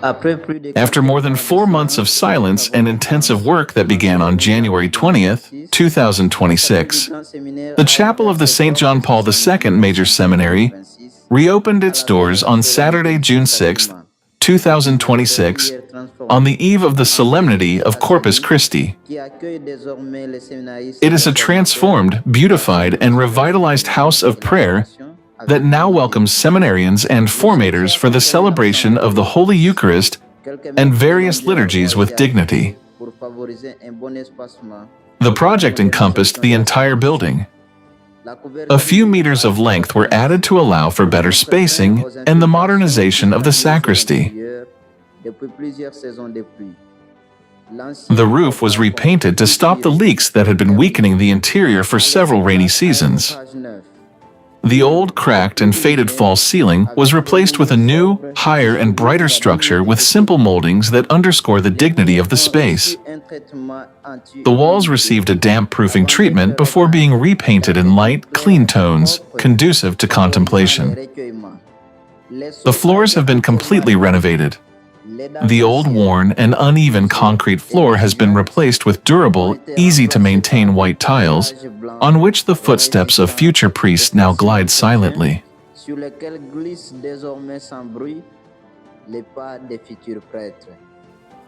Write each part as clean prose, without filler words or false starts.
After more than 4 months of silence and intensive work that began on January 20th, 2026, the Chapel of the St. John Paul II Major Seminary reopened its doors on Saturday, June 6, 2026, on the eve of the Solemnity of Corpus Christi. It is a transformed, beautified, and revitalized house of prayer that now welcomes seminarians and formators for the celebration of the Holy Eucharist and various liturgies with dignity. The project encompassed the entire building. A few meters of length were added to allow for better spacing and the modernization of the sacristy. The roof was repainted to stop the leaks that had been weakening the interior for several rainy seasons. The old, cracked, and faded false ceiling was replaced with a new, higher, and brighter structure with simple moldings that underscore the dignity of the space. The walls received a damp-proofing treatment before being repainted in light, clean tones, conducive to contemplation. The floors have been completely renovated. The old, worn, and uneven concrete floor has been replaced with durable, easy-to-maintain white tiles, on which the footsteps of future priests now glide silently.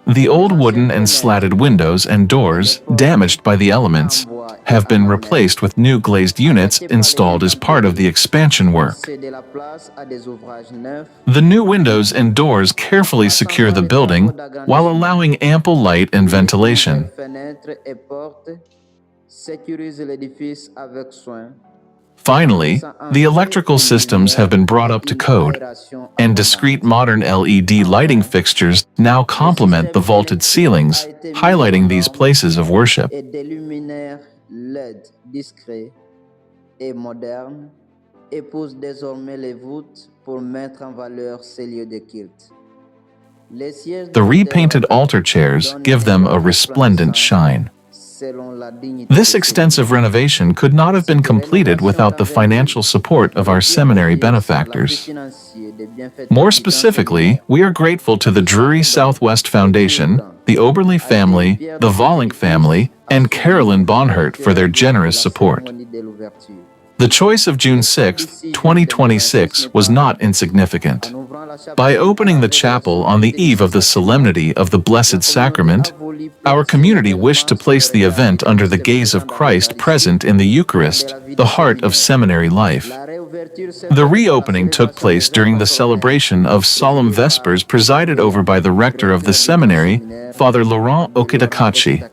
The old wooden and slatted windows and doors, damaged by the elements, have been replaced with new glazed units installed as part of the expansion work. The new windows and doors carefully secure the building while allowing ample light and ventilation. Finally, the electrical systems have been brought up to code, and discrete modern LED lighting fixtures now complement the vaulted ceilings, highlighting these places of worship. The repainted altar chairs give them a resplendent shine. This extensive renovation could not have been completed without the financial support of our seminary benefactors. More specifically, we are grateful to the Drury Southwest Foundation, the Oberle family, the Volink family, and Carolyn Bonhert for their generous support. The choice of June 6, 2026 was not insignificant. By opening the chapel on the eve of the Solemnity of the Blessed Sacrament, our community wished to place the event under the gaze of Christ present in the Eucharist, the heart of seminary life. The reopening took place during the celebration of Solemn Vespers presided over by the rector of the seminary, Father Laurent Okitakachi.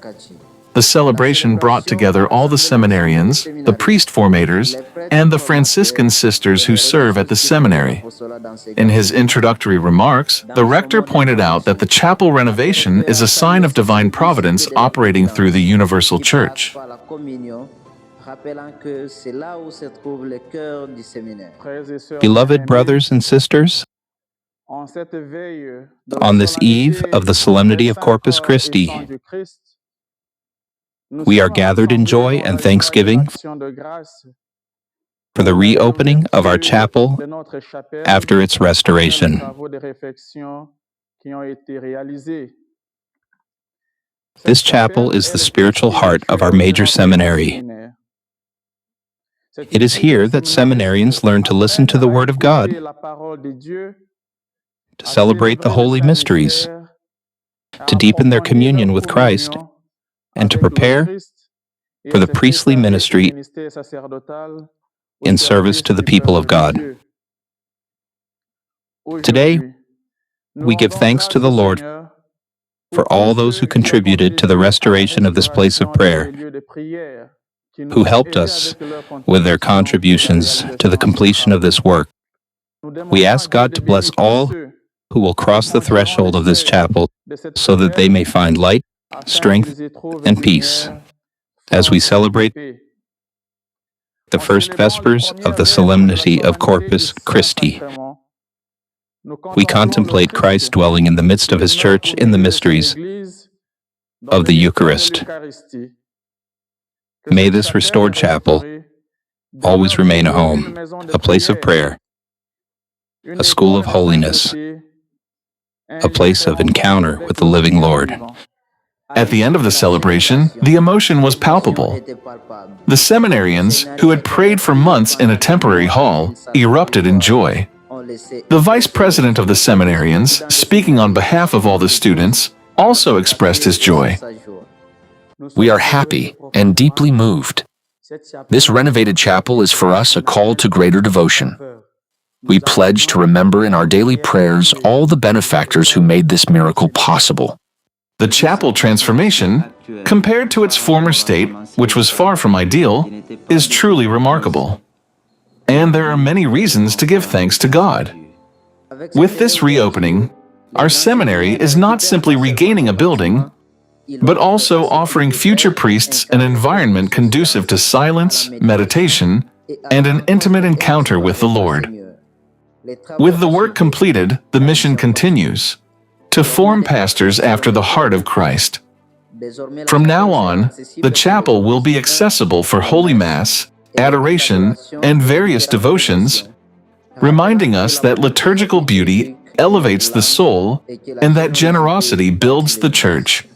The celebration brought together all the seminarians, the priest formators, and the Franciscan sisters who serve at the seminary. In his introductory remarks, the rector pointed out that the chapel renovation is a sign of divine providence operating through the universal church. Beloved brothers and sisters, on this eve of the Solemnity of Corpus Christi, we are gathered in joy and thanksgiving for the reopening of our chapel after its restoration. This chapel is the spiritual heart of our major seminary. It is here that seminarians learn to listen to the Word of God, to celebrate the holy mysteries, to deepen their communion with Christ, and to prepare for the priestly ministry in service to the people of God. Today, we give thanks to the Lord for all those who contributed to the restoration of this place of prayer, who helped us with their contributions to the completion of this work. We ask God to bless all who will cross the threshold of this chapel so that they may find light, strength, and peace as we celebrate the first Vespers of the Solemnity of Corpus Christi. We contemplate Christ dwelling in the midst of His church in the mysteries of the Eucharist. May this restored chapel always remain a home, a place of prayer, a school of holiness, a place of encounter with the living Lord. At the end of the celebration, the emotion was palpable. The seminarians, who had prayed for months in a temporary hall, erupted in joy. The vice president of the seminarians, speaking on behalf of all the students, also expressed his joy. We are happy and deeply moved. This renovated chapel is for us a call to greater devotion. We pledge to remember in our daily prayers all the benefactors who made this miracle possible. The chapel transformation, compared to its former state, which was far from ideal, is truly remarkable. And there are many reasons to give thanks to God. With this reopening, our seminary is not simply regaining a building, but also offering future priests an environment conducive to silence, meditation, and an intimate encounter with the Lord. With the work completed, the mission continues to form pastors after the heart of Christ. From now on, the chapel will be accessible for Holy Mass, adoration, and various devotions, reminding us that liturgical beauty elevates the soul and that generosity builds the Church.